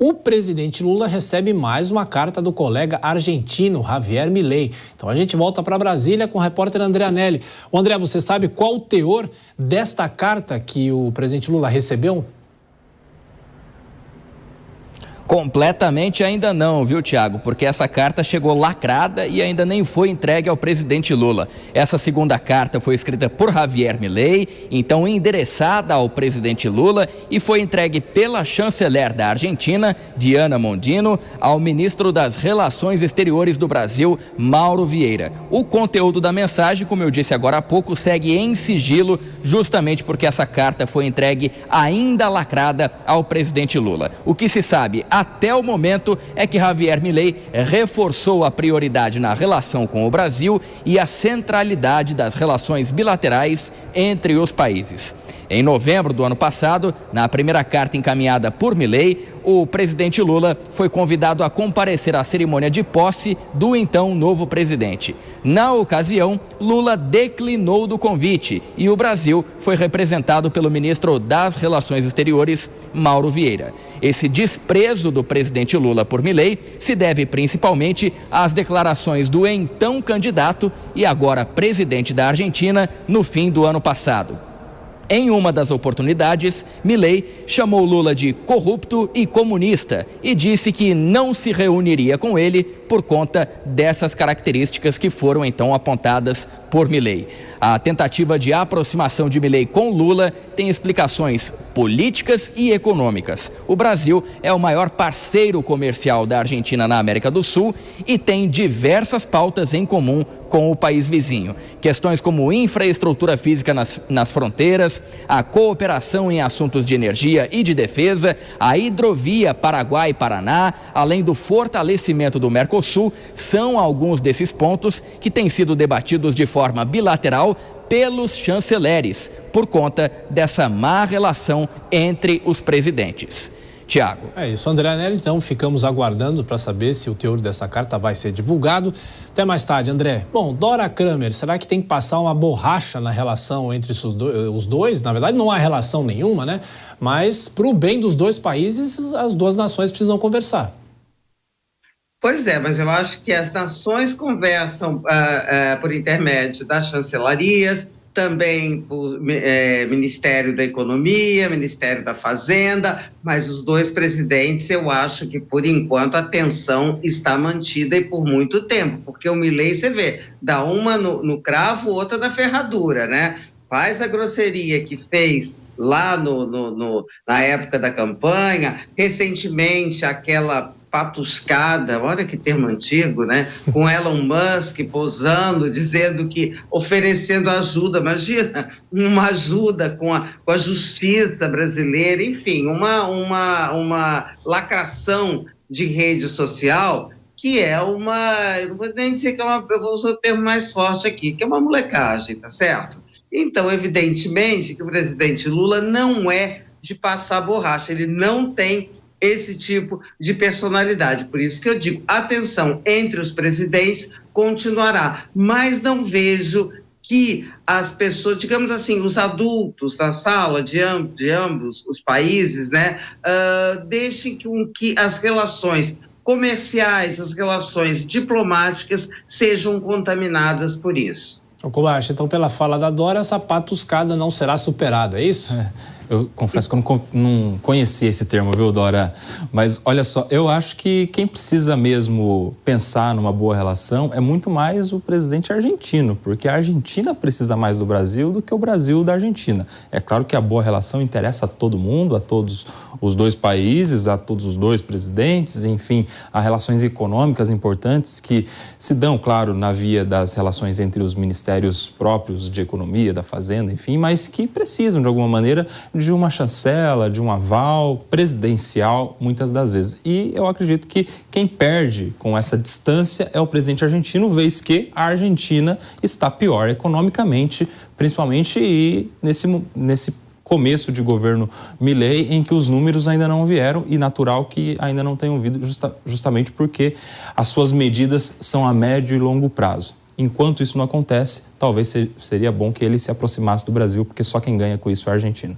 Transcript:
o presidente Lula recebe mais uma carta do colega argentino Javier Milei. Então a gente volta para Brasília com o repórter André Anelli. O André, você sabe qual o teor desta carta que o presidente Lula recebeu? Completamente ainda não, viu, Tiago? Porque essa carta chegou lacrada e ainda nem foi entregue ao presidente Lula. Essa segunda carta foi escrita por Javier Milei, então endereçada ao presidente Lula, e foi entregue pela chanceler da Argentina, Diana Mondino, ao ministro das Relações Exteriores do Brasil, Mauro Vieira. O conteúdo da mensagem, como eu disse agora há pouco, segue em sigilo, justamente porque essa carta foi entregue ainda lacrada ao presidente Lula. O que se sabe até o momento é que Javier Milei reforçou a prioridade na relação com o Brasil e a centralidade das relações bilaterais entre os países. Em novembro do ano passado, na primeira carta encaminhada por Milei, o presidente Lula foi convidado a comparecer à cerimônia de posse do então novo presidente. Na ocasião, Lula declinou do convite e o Brasil foi representado pelo ministro das Relações Exteriores, Mauro Vieira. Esse desprezo do presidente Lula por Milei se deve principalmente às declarações do então candidato e agora presidente da Argentina no fim do ano passado. Em uma das oportunidades, Milei chamou Lula de corrupto e comunista e disse que não se reuniria com ele por conta dessas características que foram então apontadas por Milei. A tentativa de aproximação de Milei com Lula tem explicações políticas e econômicas. O Brasil é o maior parceiro comercial da Argentina na América do Sul e tem diversas pautas em comum com o país vizinho. Questões como infraestrutura física nas fronteiras, a cooperação em assuntos de energia e de defesa, a hidrovia Paraguai-Paraná, além do fortalecimento do Mercosul, são alguns desses pontos que têm sido debatidos de forma bilateral pelos chanceleres, por conta dessa má relação entre os presidentes. Tiago. É isso, André Anelli. Então ficamos aguardando para saber se o teor dessa carta vai ser divulgado. Até mais tarde, André. Bom, Dora Kramer, será que tem que passar uma borracha na relação entre os dois? Na verdade, não há relação nenhuma, né? Mas, para o bem dos dois países, as duas nações precisam conversar. Pois é, mas eu acho que as nações conversam por intermédio das chancelarias, também por Ministério da Economia, Ministério da Fazenda, mas os dois presidentes, eu acho que, por enquanto, a tensão está mantida e por muito tempo, porque o Milei, você vê, dá uma no cravo, outra na ferradura, né? Faz a grosseria que fez lá na época da campanha, recentemente aquela patuscada, olha que termo antigo, né? Com Elon Musk posando, dizendo que, oferecendo ajuda, imagina, uma ajuda com a justiça brasileira, enfim, uma lacração de rede social que é eu não vou nem dizer que é eu vou usar o termo mais forte aqui, que é uma molecagem, tá certo? Então, evidentemente que o presidente Lula não é de passar borracha, ele não tem esse tipo de personalidade. Por isso que eu digo, a tensão entre os presidentes continuará, mas não vejo que as pessoas, digamos assim, os adultos da sala de ambos os países, né, deixem que as relações comerciais, as relações diplomáticas sejam contaminadas por isso. Kobayashi, então, pela fala da Dora, essa patuscada não será superada, é isso? Eu confesso que eu não conhecia esse termo, viu, Dora? Mas, olha só, eu acho que quem precisa mesmo pensar numa boa relação é muito mais o presidente argentino, porque a Argentina precisa mais do Brasil do que o Brasil da Argentina. É claro que a boa relação interessa a todo mundo, a todos os dois países, a todos os dois presidentes, enfim, há relações econômicas importantes que se dão, claro, na via das relações entre os ministérios próprios de economia, da fazenda, enfim, mas que precisam, de alguma maneira, de uma chancela, de um aval presidencial, muitas das vezes. E eu acredito que quem perde com essa distância é o presidente argentino, vez que a Argentina está pior economicamente, principalmente e nesse começo de governo Milei, em que os números ainda não vieram e natural que ainda não tenham vindo, justamente porque as suas medidas são a médio e longo prazo. Enquanto isso não acontece, talvez seria bom que ele se aproximasse do Brasil, porque só quem ganha com isso é a Argentina.